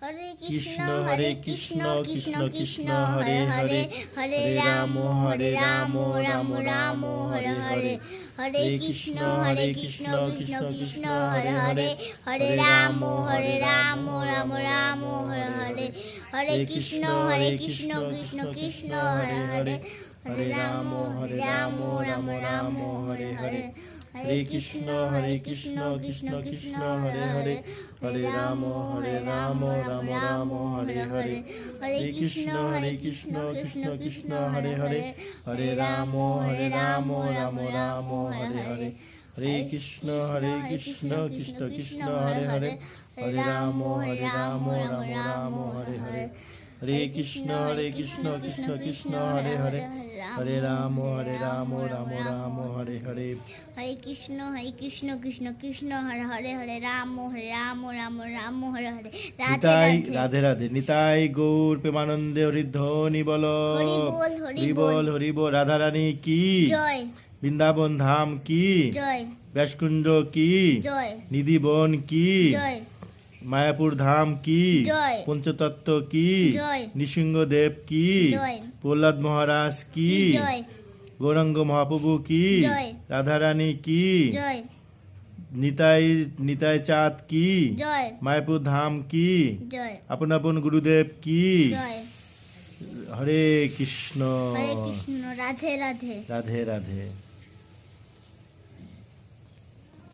হরে কৃষ্ণ হরে কৃষ্ণ কৃষ্ণ কৃষ্ণ হরে হরে, হরে রাম রাম রাম হরে হরে, হরে কৃষ্ণ কৃষ্ণ কৃষ্ণ হরে হরে, হরে রাম রাম রাম হরে হরে, হরে কৃষ্ণ কৃষ্ণ কৃষ্ণ হরে হরে, হরে রাম রাম রাম হরে হরে, হরে কৃষ্ণ কৃষ্ণ কৃষ্ণ হরে হরে, হরে রাম রাম রাম হরে হরে, হরে কৃষ্ণ কৃষ্ণ কৃষ্ণ হরে হরে, হরে রাম রাম রাম হরে হরে, হরে কৃষ্ণ কৃষ্ণ কৃষ্ণ হরে হরে, হরে রাম রাম হরে হরে, হরে কৃষ্ণ কৃষ্ণ কৃষ্ণ হরে হরে, হরে রাম রাম হরে হরে, হরে কৃষ্ণ কৃষ্ণ কৃষ্ণ হরে হরে, হরে রাম রাম হরে হরে। নিতাই রাধে রাধে। নিতাই গৌর প্রেমানন্দে হরিধ্বনি বল, হরি বল হরি বল। রাধারানী কি জয়, বৃন্দাবন ধাম কি জয়, ব্যাসকুণ্ড কি জয়, নিধিবন কি জয়, মায়াপুর ধাম কি জয়, পঞ্চতত্ত্ব কি জয়, নৃসিংহদেব কি জয়, প্রহ্লাদ মহারাজ কি জয়, গৌরাঙ্গ মহাপ্রভু কি জয়, রাধারানী কি জয়, নিতাই চাঁদ কি জয়, মায়াপুর ধাম কি জয়, আপন আপন গুরুদেব কি। জয়। হরে কৃষ্ণ হরে কৃষ্ণ, রাধে রাধে। রাধে রাধে।